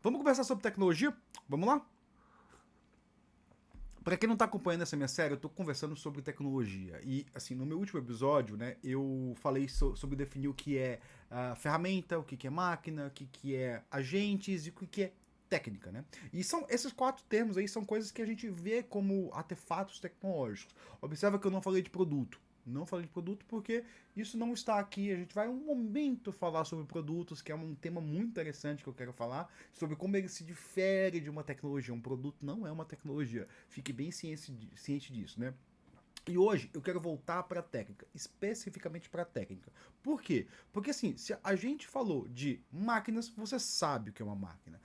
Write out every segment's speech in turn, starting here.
Vamos conversar sobre tecnologia? Vamos lá? Para quem não tá acompanhando essa minha série, eu tô conversando sobre tecnologia. E, assim, no meu último episódio, né, eu falei sobre definir o que é ferramenta, o que é máquina, o que é agentes e o que é técnica, né? E são esses quatro termos aí são coisas que a gente vê como artefatos tecnológicos. Observa que eu não falei de produto. Não falei de produto porque isso não está aqui. A gente vai um momento falar sobre produtos, que é um tema muito interessante que eu quero falar, sobre como ele se difere de uma tecnologia. Um produto não é uma tecnologia. Fique bem ciente disso, né? E hoje eu quero voltar para a técnica, especificamente para a técnica. Por quê? Porque assim, se a gente falou de máquinas, você sabe o que é uma máquina.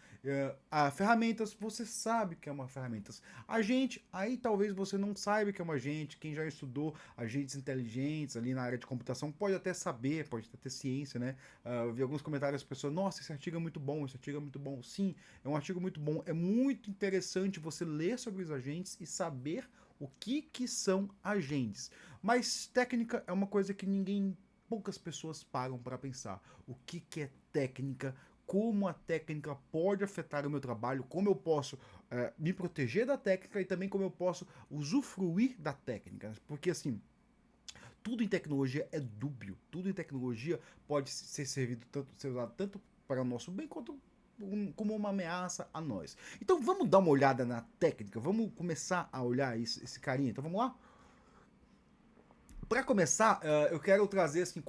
Ferramentas, você sabe o que é uma ferramenta. Agente, aí talvez você não saiba o que é um agente. Quem já estudou agentes inteligentes ali na área de computação pode até saber, pode até ter ciência, né? Eu vi alguns comentários das pessoas, nossa, esse artigo é muito bom, esse artigo é muito bom. Sim, é um artigo muito bom. É muito interessante você ler sobre os agentes e saber o que são agentes. Mas técnica é uma coisa que poucas pessoas param para pensar. O que é técnica? Como a técnica pode afetar o meu trabalho? Como eu posso me proteger da técnica e também como eu posso usufruir da técnica? Porque assim, tudo em tecnologia é dúbio. Tudo em tecnologia pode ser usado tanto para o nosso bem quanto como uma ameaça a nós. Então vamos dar uma olhada na técnica, vamos começar a olhar esse carinha. Então vamos lá? Para começar, eu quero trazer assim,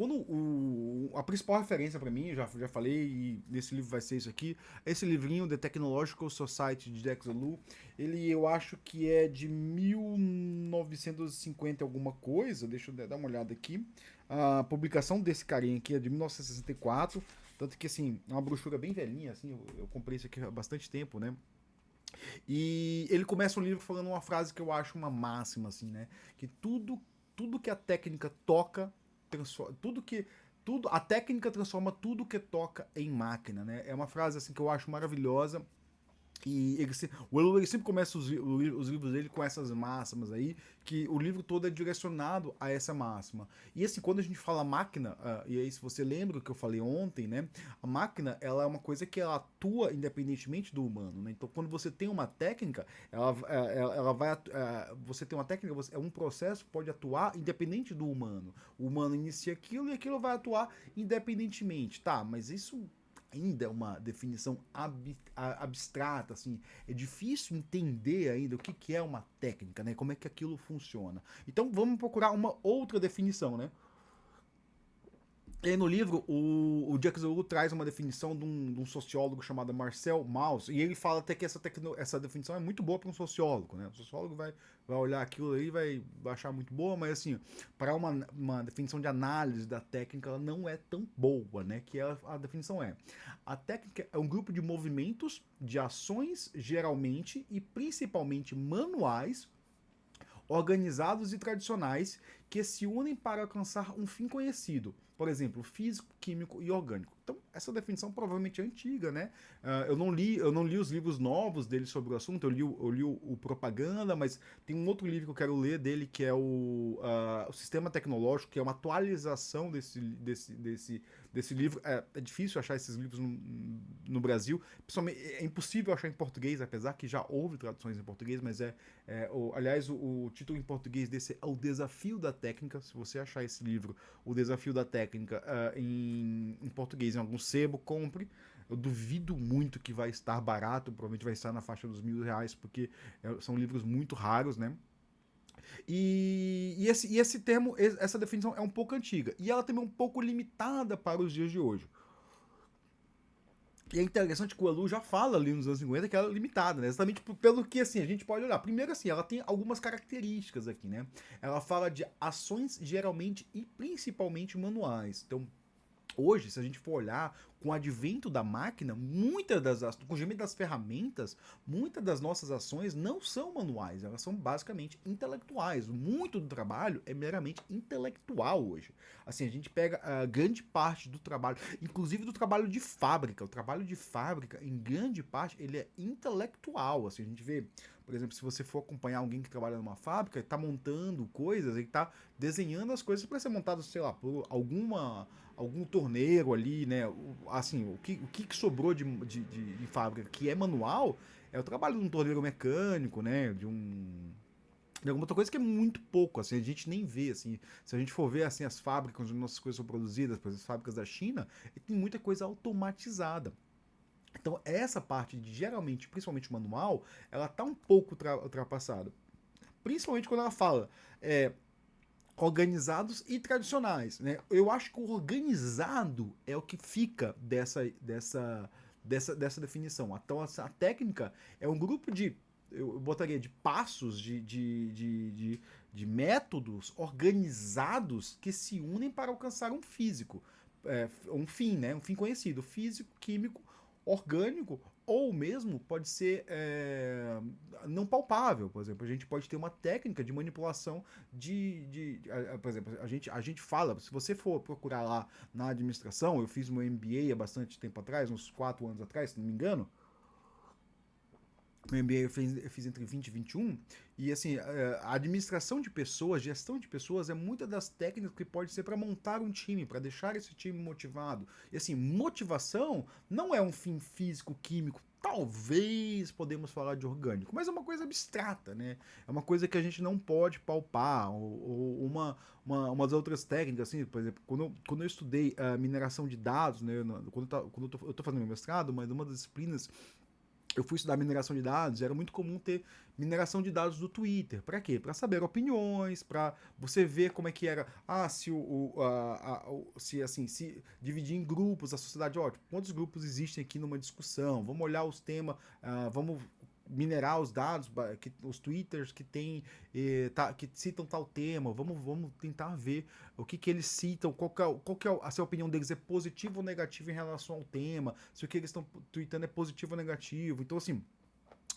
a principal referência para mim, já falei, e nesse livro vai ser isso aqui, esse livrinho The Technological Society de Jack Zulu, ele eu acho que é de 1950 alguma coisa, deixa eu dar uma olhada aqui. A publicação desse carinha aqui é de 1964, tanto que assim, é uma brochura bem velhinha, assim, eu comprei isso aqui há bastante tempo, né? E ele começa o livro falando uma frase que eu acho uma máxima, assim, né? Que tudo que a técnica toca, transforma, a técnica transforma tudo que toca em máquina, né? É uma frase assim que eu acho maravilhosa. E o Elu ele sempre começa os livros dele com essas máximas aí, que o livro todo é direcionado a essa máxima. E assim, quando a gente fala máquina, e aí se você lembra o que eu falei ontem, né? A máquina, ela é uma coisa que ela atua independentemente do humano, né? Então quando você tem uma técnica, ela vai, você tem uma técnica, é um processo que pode atuar independente do humano. O humano inicia aquilo e aquilo vai atuar independentemente. Tá, mas isso ainda é uma definição abstrata, assim, é difícil entender ainda o que é uma técnica, né? Como é que aquilo funciona. Então vamos procurar uma outra definição, né? E aí no livro, o Jack Zulu traz uma definição de um sociólogo chamado Marcel Mauss, e ele fala até que essa definição é muito boa para um sociólogo, né? O sociólogo vai olhar aquilo aí e vai achar muito boa, mas assim, para uma definição de análise da técnica, ela não é tão boa, né? Que a definição é: a técnica é um grupo de movimentos, de ações, geralmente e principalmente manuais, organizados e tradicionais que se unem para alcançar um fim conhecido, por exemplo, físico, químico e orgânico. Então, essa definição provavelmente é antiga, né? Eu não li os livros novos dele sobre o assunto, eu li o Propaganda, mas tem um outro livro que eu quero ler dele que é o Sistema Tecnológico, que é uma atualização desse livro. É difícil achar esses livros no Brasil, principalmente é impossível achar em português, apesar que já houve traduções em português, mas aliás, o título em português desse é O Desafio da Técnica. Se você achar esse livro, O Desafio da Técnica, em português, em algum sebo, compre. Eu duvido muito que vai estar barato, provavelmente vai estar na faixa dos R$ 1.000, porque são livros muito raros, né? E esse termo, essa definição é um pouco antiga. E ela também é um pouco limitada para os dias de hoje. E é interessante que o Elu já fala ali nos anos 50 que ela é limitada, né? Exatamente pelo que assim, a gente pode olhar. Primeiro, assim, ela tem algumas características aqui, né? Ela fala de ações geralmente e principalmente manuais. Então, hoje, se a gente for olhar com o advento da máquina, com o advento das ferramentas, muitas das nossas ações não são manuais, elas são basicamente intelectuais. Muito do trabalho é meramente intelectual hoje. Assim, a gente pega grande parte do trabalho, inclusive do trabalho de fábrica. O trabalho de fábrica, em grande parte, ele é intelectual. Assim, a gente vê, por exemplo, se você for acompanhar alguém que trabalha numa fábrica, ele está montando coisas, ele está desenhando as coisas para ser montado, sei lá, por algum torneiro ali, né? Assim, o que sobrou de fábrica que é manual é o trabalho de um torneiro mecânico, né? De alguma outra coisa que é muito pouco, assim, a gente nem vê, assim, se a gente for ver, assim, as fábricas onde nossas coisas são produzidas, por exemplo, as fábricas da China, tem muita coisa automatizada. Então, essa parte de, geralmente, principalmente manual, ela tá um pouco ultrapassada. Principalmente quando ela fala organizados e tradicionais, né? Eu acho que o organizado é o que fica dessa definição. Então, a técnica é um grupo de, eu botaria de passos, de métodos organizados que se unem para alcançar um físico, um fim, né? Um fim conhecido, físico, químico, orgânico, ou mesmo pode ser não palpável. Por exemplo, a gente pode ter uma técnica de manipulação por exemplo, a gente fala, se você for procurar lá na administração, eu fiz meu MBA há bastante tempo atrás, uns 4 anos atrás, se não me engano. Meu MBA eu fiz entre 20 e 21, e assim, a administração de pessoas, gestão de pessoas é muita das técnicas que pode ser para montar um time, para deixar esse time motivado. E assim, motivação não é um fim físico, químico, talvez podemos falar de orgânico, mas é uma coisa abstrata, né? É uma coisa que a gente não pode palpar, ou umas outras técnicas, assim, por exemplo, quando eu estudei mineração de dados, né, quando eu tô fazendo meu mestrado, mas uma das disciplinas eu fui estudar mineração de dados, era muito comum ter mineração de dados do Twitter. Para quê? Para saber opiniões, para você ver como é que era, se se assim, se dividir em grupos a sociedade, ó, tipo, quantos grupos existem aqui numa discussão? Vamos olhar os temas, vamos minerar os dados, os twitters que tem, que citam tal tema, vamos tentar ver o que eles citam, qual que é a sua opinião deles, é positiva ou negativa em relação ao tema, se o que eles estão tweetando é positivo ou negativo. Então, assim,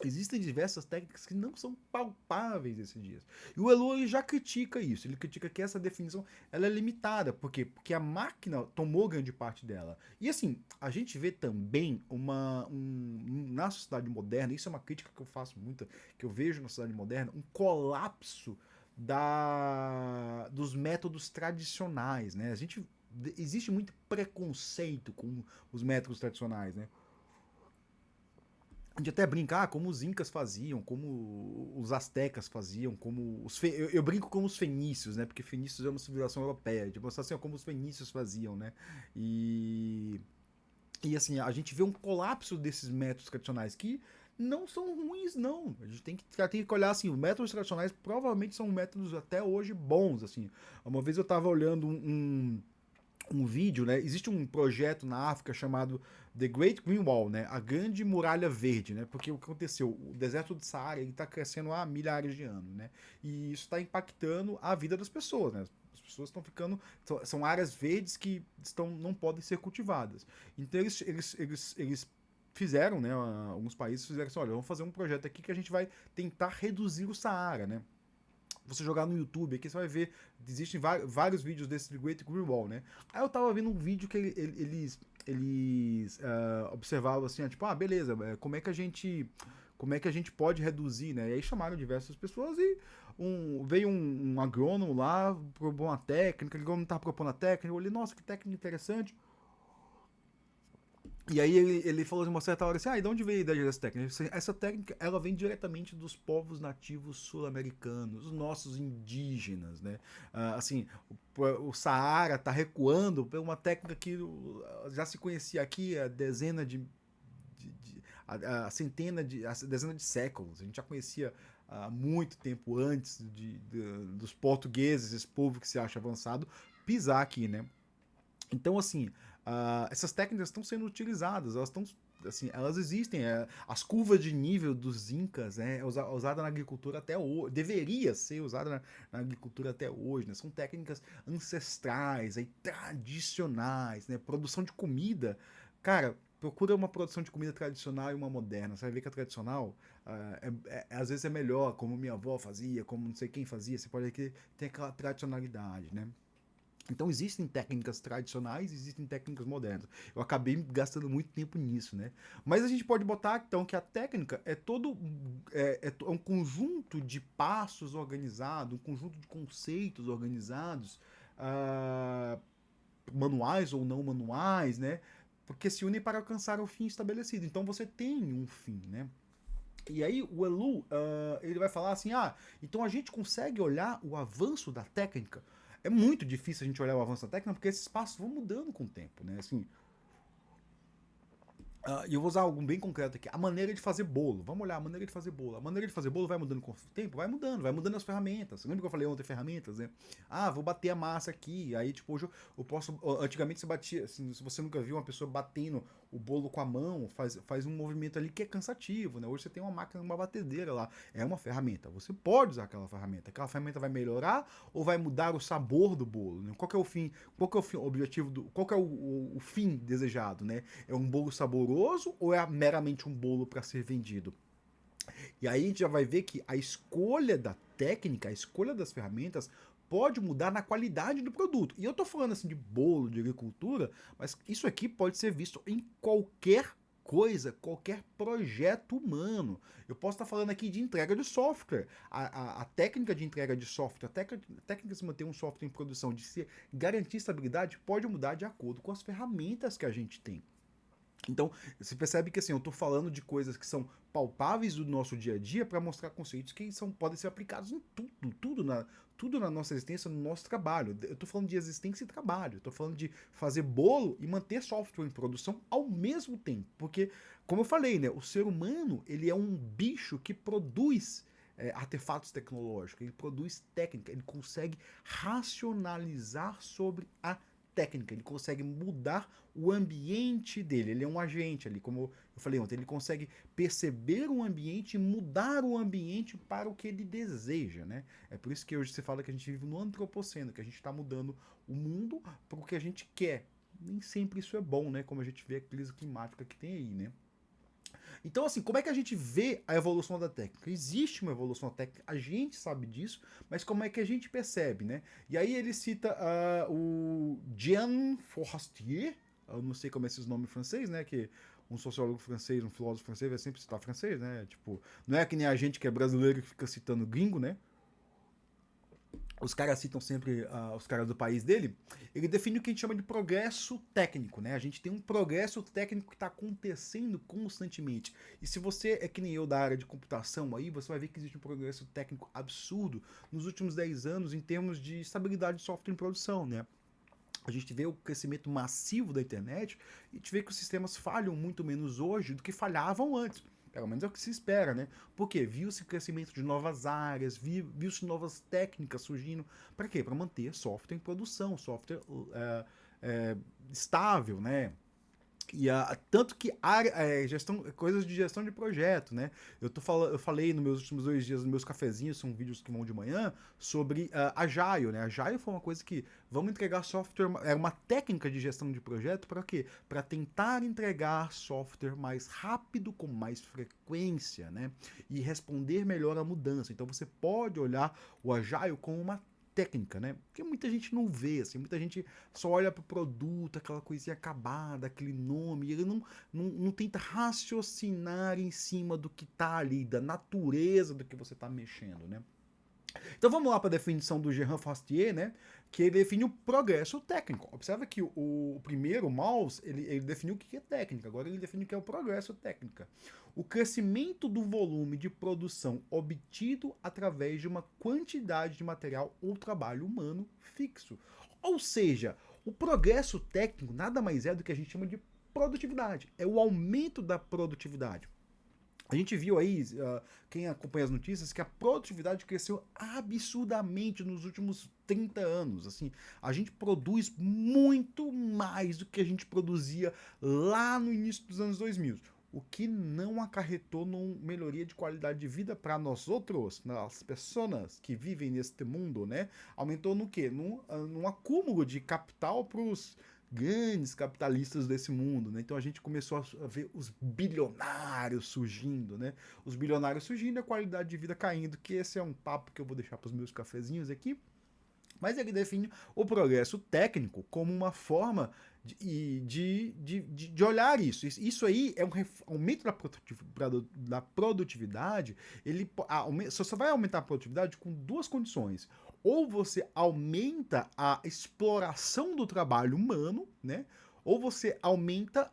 existem diversas técnicas que não são palpáveis esses dias. E o Eloy já critica isso. Ele critica que essa definição ela é limitada. Por quê? Porque a máquina tomou grande parte dela. E assim, a gente vê também na sociedade moderna, isso é uma crítica que eu faço muito, que eu vejo na sociedade moderna, um colapso dos métodos tradicionais, né? Existe muito preconceito com os métodos tradicionais, né? A gente até brinca, como os incas faziam, como os astecas faziam, eu brinco como os fenícios, né? Porque fenícios é uma civilização europeia, tipo assim, como os fenícios faziam, né? E assim, a gente vê um colapso desses métodos tradicionais que não são ruins, não. A gente tem que olhar assim, os métodos tradicionais provavelmente são métodos até hoje bons, assim. Uma vez eu tava olhando um vídeo, né? Existe um projeto na África chamado The Great Green Wall, né? A Grande Muralha Verde, né? Porque o que aconteceu? O deserto do Saara ele está crescendo há milhares de anos, né? E isso está impactando a vida das pessoas, né? As pessoas estão ficando. São áreas verdes que não podem ser cultivadas. Então eles fizeram, né? Alguns países fizeram assim: olha, vamos fazer um projeto aqui que a gente vai tentar reduzir o Saara, né? Você jogar no YouTube aqui, você vai ver, existem vários vídeos desse Great Green Wall, né? Aí eu tava vendo um vídeo que eles observavam assim, tipo, beleza, como é que a gente pode reduzir, né? E aí chamaram diversas pessoas e veio um agrônomo lá, propôs uma técnica, o agrônomo tava propondo a técnica, eu olhei, nossa, que técnica interessante. E aí ele falou de uma certa hora assim, de onde veio a ideia dessa técnica? Essa técnica, ela vem diretamente dos povos nativos sul-americanos, os nossos indígenas, né? Assim, o Saara está recuando por uma técnica que já se conhecia aqui há dezena a dezena de séculos. A gente já conhecia há muito tempo antes dos portugueses, esse povo que se acha avançado, pisar aqui, né? Então, assim, essas técnicas estão sendo utilizadas, elas estão. Assim, elas existem. As curvas de nível dos incas é usada na agricultura até hoje. Deveria ser usada na agricultura até hoje. Né? São técnicas ancestrais, aí, tradicionais. Né? Produção de comida. Cara, procura uma produção de comida tradicional e uma moderna. Você vai ver que a tradicional às vezes é melhor, como minha avó fazia, como não sei quem fazia. Você pode ver que tem aquela tradicionalidade, né? Então existem técnicas tradicionais, existem técnicas modernas. Eu acabei gastando muito tempo nisso, né? Mas a gente pode botar então que a técnica é todo um conjunto de passos organizados, um conjunto de conceitos organizados manuais ou não manuais, né? Porque se unem para alcançar o fim estabelecido. Então você tem um fim, né? E aí o Elu, ele vai falar assim, então a gente consegue olhar o avanço da técnica. É muito difícil a gente olhar o avanço da técnica porque esses passos vão mudando com o tempo, né? Assim, e eu vou usar algo bem concreto aqui. A maneira de fazer bolo. Vamos olhar a maneira de fazer bolo. A maneira de fazer bolo vai mudando com o tempo? Vai mudando as ferramentas. Lembra que eu falei ontem ferramentas, né? Vou bater a massa aqui. Aí, tipo, hoje eu posso. Antigamente você batia. Assim, se você nunca viu uma pessoa batendo o bolo com a mão, faz um movimento ali que é cansativo, né? Hoje você tem uma máquina, uma batedeira lá. É uma ferramenta. Você pode usar aquela ferramenta. Aquela ferramenta vai melhorar ou vai mudar o sabor do bolo? Né? Qual que é o fim? Qual que é o fim, objetivo do. Qual que é o fim desejado, né? É um bolo saboroso ou é meramente um bolo para ser vendido? E aí a gente já vai ver que a escolha da técnica, a escolha das ferramentas pode mudar na qualidade do produto. E eu tô falando assim de bolo, de agricultura, mas isso aqui pode ser visto em qualquer coisa, qualquer projeto humano. Eu posso estar falando aqui de entrega de software. A técnica de entrega de software, a técnica de se manter um software em produção, de se garantir estabilidade, pode mudar de acordo com as ferramentas que a gente tem. Então, você percebe que assim, eu estou falando de coisas que são palpáveis do nosso dia a dia para mostrar conceitos que podem ser aplicados em tudo na nossa existência, no nosso trabalho. Eu estou falando de existência e trabalho. Eu estou falando de fazer bolo e manter software em produção ao mesmo tempo. Porque, como eu falei, né, o ser humano ele é um bicho que produz artefatos tecnológicos, ele produz técnica, ele consegue racionalizar sobre a técnica, ele consegue mudar o ambiente dele, ele é um agente ali, como eu falei ontem, ele consegue perceber o ambiente e mudar o ambiente para o que ele deseja, né? É por isso que hoje você fala que a gente vive no antropoceno, que a gente está mudando o mundo para o que a gente quer. Nem sempre isso é bom, né? Como a gente vê a crise climática que tem aí, né? Então, assim, como é que a gente vê a evolução da técnica? Existe uma evolução da técnica, a gente sabe disso, mas como é que a gente percebe, né? E aí ele cita o Jean Forestier, eu não sei como é esse nome francês, né? Que um sociólogo francês, um filósofo francês vai sempre citar francês, né? Tipo, não é que nem a gente que é brasileiro que fica citando gringo, né? Os caras citam sempre os caras do país dele, ele define o que a gente chama de progresso técnico, né? A gente tem um progresso técnico que está acontecendo constantemente. E se você é que nem eu da área de computação aí, você vai ver que existe um progresso técnico absurdo nos últimos 10 anos em termos de estabilidade de software em produção, né? A gente vê o crescimento massivo da internet e a gente vê que os sistemas falham muito menos hoje do que falhavam antes. Pelo menos é o que se espera, né? Porque viu-se crescimento de novas áreas, viu-se novas técnicas surgindo. Para quê? Para manter software em produção, software estável, né? E tanto que coisas de gestão de projeto, né? Eu falei nos meus últimos 2 dias, nos meus cafezinhos, são vídeos que vão de manhã, sobre Agile, né? Agile foi uma coisa que vamos entregar software, é uma técnica de gestão de projeto para quê? Para tentar entregar software mais rápido, com mais frequência, né? E responder melhor à mudança. Então você pode olhar o Agile como uma técnica, né? Porque muita gente não vê, assim, muita gente só olha pro produto, aquela coisinha acabada, aquele nome, e ele não tenta raciocinar em cima do que tá ali, da natureza do que você tá mexendo, né? Então vamos lá para a definição do Gerard Forestier, né? Que ele define o progresso técnico. Observa que o primeiro, o Maus, ele definiu o que é técnica, agora ele define o que é o progresso técnica. O crescimento do volume de produção obtido através de uma quantidade de material ou trabalho humano fixo. Ou seja, o progresso técnico nada mais é do que a gente chama de produtividade. É o aumento da produtividade. A gente viu aí, quem acompanha as notícias, que a produtividade cresceu absurdamente nos últimos 30 anos. Assim, a gente produz muito mais do que a gente produzia lá no início dos anos 2000. O que não acarretou numa melhoria de qualidade de vida para nós outros, nas pessoas que vivem neste mundo, né? Aumentou no quê? Num acúmulo de capital para os grandes capitalistas desse mundo, né? Então a gente começou a ver os bilionários surgindo, né? Os bilionários surgindo e a qualidade de vida caindo, que esse é um papo que eu vou deixar para os meus cafezinhos aqui. Mas ele define o progresso técnico como uma forma de olhar isso. Isso aí é um aumento da produtividade. Você só vai aumentar a produtividade com duas condições. Ou você aumenta a exploração do trabalho humano, né? Ou você aumenta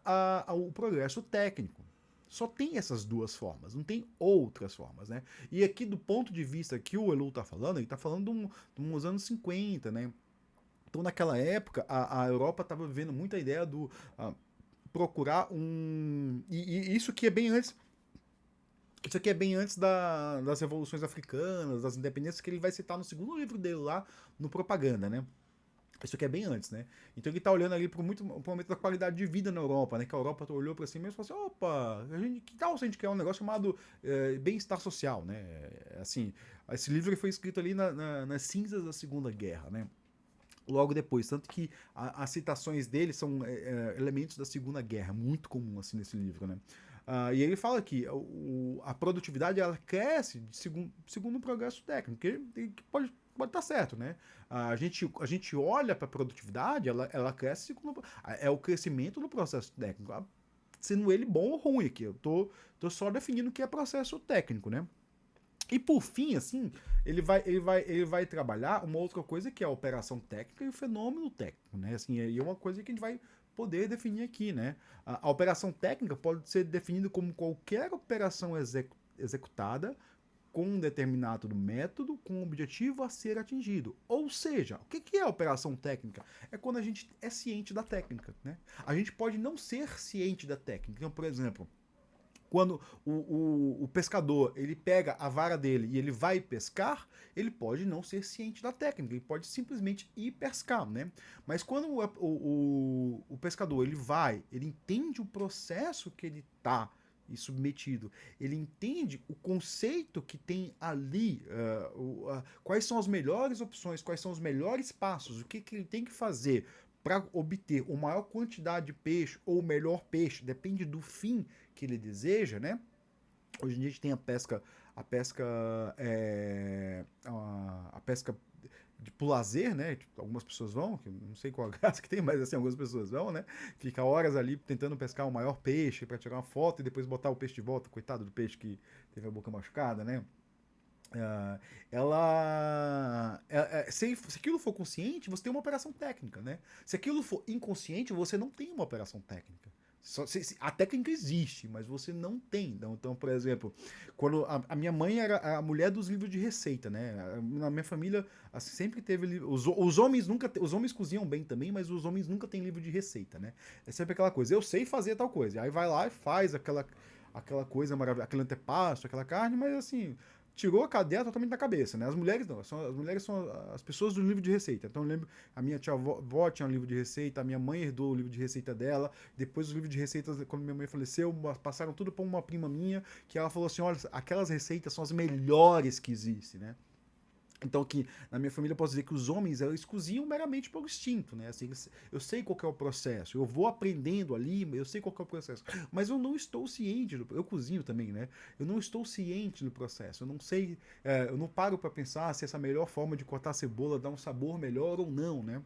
o progresso técnico. Só tem essas duas formas, não tem outras formas, né? E aqui, do ponto de vista que o Elu tá falando, ele tá falando de uns anos 50, né? Então, naquela época, a Europa estava vivendo muita ideia do procurar um. E isso aqui é bem antes. Isso aqui é bem antes das revoluções africanas, das independências, que ele vai citar no segundo livro dele lá, no Propaganda, né? Isso aqui é bem antes, né? Então ele tá olhando ali para o momento da qualidade de vida na Europa, né? Que a Europa olhou para si mesmo e falou assim: opa, que tal se a gente quer um negócio chamado bem-estar social, né? Assim, esse livro foi escrito ali nas cinzas da Segunda Guerra, né? Logo depois, tanto que as citações dele são elementos da Segunda Guerra, muito comum assim nesse livro, né? E ele fala que a produtividade ela cresce segundo o progresso técnico, que pode estar certo, né? A gente olha para a produtividade, ela cresce segundo é o crescimento do processo técnico, sendo ele bom ou ruim aqui. Tô só definindo o que é processo técnico, né? E por fim, assim, ele vai trabalhar uma outra coisa que é a operação técnica e o fenômeno técnico, né? Assim, é uma coisa que a gente vai poder definir aqui, né? A operação técnica pode ser definida como qualquer operação executada com um determinado método com um objetivo a ser atingido. Ou seja, o que é a operação técnica? É quando a gente é ciente da técnica, né? A gente pode não ser ciente da técnica. Então, por exemplo, quando o pescador ele pega a vara dele e ele vai pescar, ele pode não ser ciente da técnica, ele pode simplesmente ir pescar, né? Mas quando o pescador ele entende o processo que ele está submetido, ele entende o conceito que tem ali, quais são as melhores opções, quais são os melhores passos, o que ele tem que fazer para obter a maior quantidade de peixe ou o melhor peixe, depende do fim que ele deseja, né? Hoje em dia a gente tem a pesca pro lazer, né? Tipo, algumas pessoas vão, que não sei qual a graça que tem, mas assim, algumas pessoas vão, né? Fica horas ali tentando pescar o maior peixe para tirar uma foto e depois botar o peixe de volta, coitado do peixe que teve a boca machucada, né? Se aquilo for consciente, você tem uma operação técnica, né? Se aquilo for inconsciente, você não tem uma operação técnica. A técnica existe, mas você não tem. Então, por exemplo, quando a minha mãe era a mulher dos livros de receita, né? Na minha família assim, sempre teve os homens nunca os homens cozinham bem também, mas os homens nunca têm livro de receita, né? É sempre aquela coisa. Eu sei fazer tal coisa, aí vai lá e faz aquela coisa maravilhosa, aquele antepasto, aquela carne, mas assim tirou a cadeia totalmente da cabeça, né? As mulheres não, as mulheres são as pessoas do livro de receita. Então eu lembro, a minha tia-avó tinha um livro de receita, a minha mãe herdou o livro de receita dela, depois os livros de receitas, quando minha mãe faleceu, passaram tudo para uma prima minha, que ela falou assim, olha, aquelas receitas são as melhores que existem, né? Então, que na minha família eu posso dizer que os homens eles cozinham meramente por instinto, né? Assim, eu sei qual é o processo, eu vou aprendendo ali, eu sei qual é o processo, mas eu não estou ciente eu cozinho também, né? Eu não estou ciente do processo, eu não sei, eu não paro para pensar se essa melhor forma de cortar a cebola dá um sabor melhor ou não, né?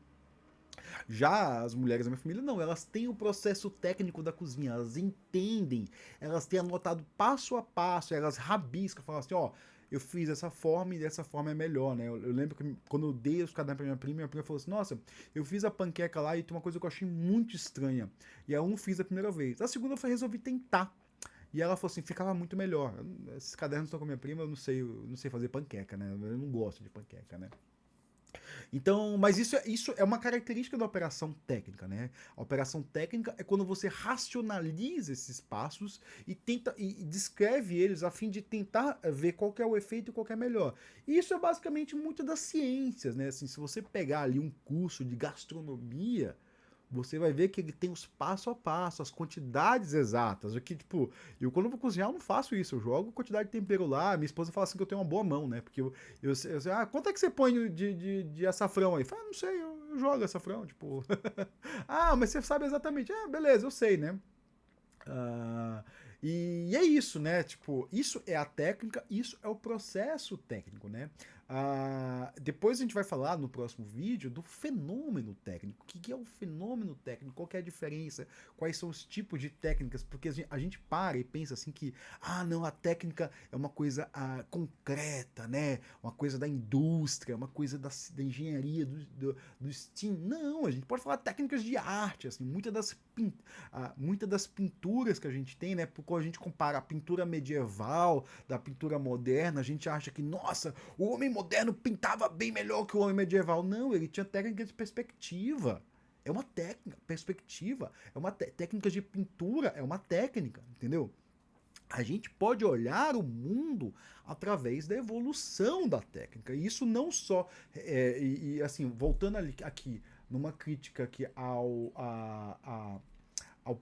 Já as mulheres da minha família, não, elas têm o processo técnico da cozinha, elas entendem, elas têm anotado passo a passo, elas rabiscam, falam assim, ó, eu fiz dessa forma e dessa forma é melhor, né? Eu lembro que quando eu dei os cadernos pra minha prima falou assim, nossa, eu fiz a panqueca lá e tem uma coisa que eu achei muito estranha. E a fiz a primeira vez. A segunda foi resolvi tentar. E ela falou assim, ficava muito melhor. Esses cadernos estão com a minha prima, eu não sei fazer panqueca, né? Eu não gosto de panqueca, né? Então, mas isso é uma característica da operação técnica, né? A operação técnica é quando você racionaliza esses passos e tenta e descreve eles a fim de tentar ver qual que é o efeito e qual que é melhor. E isso é basicamente muito das ciências, né? Assim, se você pegar ali um curso de gastronomia, você vai ver que ele tem os passo a passo, as quantidades exatas. O que, tipo, eu quando vou cozinhar, eu não faço isso. Eu jogo a quantidade de tempero lá. Minha esposa fala assim que eu tenho uma boa mão, né? Porque eu sei, quanto é que você põe de açafrão aí? Fala, não sei, eu jogo açafrão, tipo. Ah, mas você sabe exatamente. Beleza, eu sei, né? Ah, e é isso, né? Tipo, isso é a técnica, isso é o processo técnico, né? Depois a gente vai falar no próximo vídeo do fenômeno técnico. O que é o fenômeno técnico? Qual que é a diferença? Quais são os tipos de técnicas? Porque a gente para e pensa assim que, não, a técnica é uma coisa concreta, né? Uma coisa da indústria, uma coisa da engenharia, do STEAM. Não, a gente pode falar técnicas de arte, assim, muitas das pinturas que a gente tem, né? Quando a gente compara a pintura medieval da pintura moderna, a gente acha que, nossa, o homem moderno pintava bem melhor que o homem medieval. Não, ele tinha técnica de perspectiva. É uma técnica, perspectiva, é uma técnica de pintura, é uma técnica, entendeu? A gente pode olhar o mundo através da evolução da técnica. E isso não só. Assim, voltando aqui, numa crítica aqui ao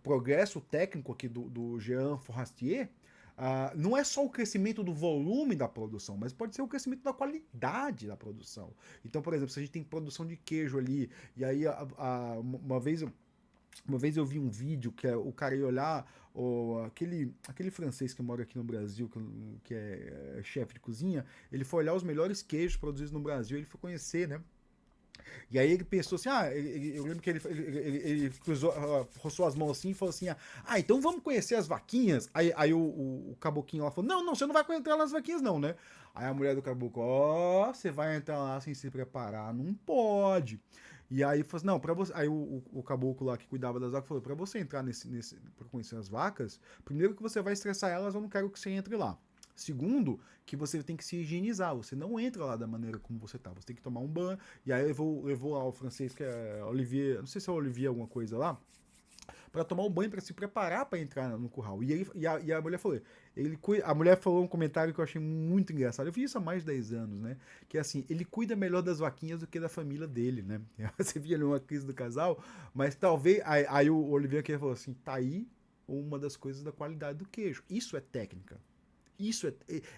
progresso técnico aqui do Jean Forestier, não é só o crescimento do volume da produção, mas pode ser o crescimento da qualidade da produção. Então, por exemplo, se a gente tem produção de queijo ali, e aí uma vez eu vi um vídeo que o cara ia olhar aquele francês que mora aqui no Brasil, que é chefe de cozinha, ele foi olhar os melhores queijos produzidos no Brasil, ele foi conhecer, né? E aí ele pensou assim, eu lembro que ele cruzou, roçou as mãos assim e falou assim, então vamos conhecer as vaquinhas. Aí o caboquinho lá falou, não, você não vai entrar nas vaquinhas não, né? Aí a mulher do caboclo, você vai entrar lá sem se preparar? Não pode. E aí falou assim, não, pra você. Aí o caboclo lá que cuidava das vacas falou, pra você entrar pra conhecer as vacas, primeiro que você vai estressar elas, eu não quero que você entre lá. Segundo, que você tem que se higienizar. Você não entra lá da maneira como você tá. Você tem que tomar um banho. E aí levou lá o francês, que é Olivier, não sei se é Olivier alguma coisa lá, para tomar um banho, para se preparar para entrar no curral. E a mulher falou, a mulher falou um comentário que eu achei muito engraçado. Eu fiz isso há mais de 10 anos, né? Que é assim, ele cuida melhor das vaquinhas do que da família dele, né? Você via ali uma crise do casal, mas talvez. Aí o Olivier aqui falou assim: tá aí uma das coisas da qualidade do queijo. Isso é técnica.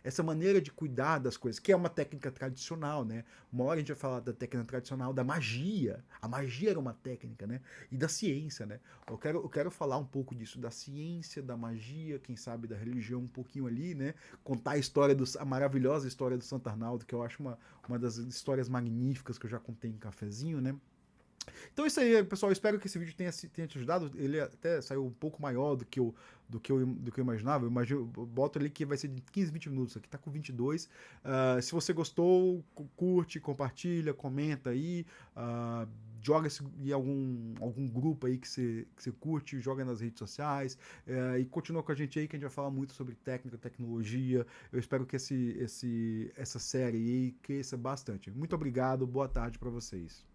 Essa maneira de cuidar das coisas, que é uma técnica tradicional, né? Uma hora a gente vai falar da técnica tradicional da magia. A magia era uma técnica, né? E da ciência, né? Eu quero falar um pouco disso, da ciência, da magia, quem sabe da religião um pouquinho ali, né? Contar a maravilhosa história do Santo Arnaldo, que eu acho uma das histórias magníficas que eu já contei em cafezinho, né? Então é isso aí, pessoal. Espero que esse vídeo tenha te ajudado. Ele até saiu um pouco maior do que eu imaginava. Eu boto ali que vai ser de 15, 20 minutos. Aqui tá com 22. Se você gostou, curte, compartilha, comenta aí. Joga em algum grupo aí que você curte, joga nas redes sociais. E continua com a gente aí que a gente vai falar muito sobre técnica, tecnologia. Eu espero que essa série aí cresça bastante. Muito obrigado, boa tarde para vocês.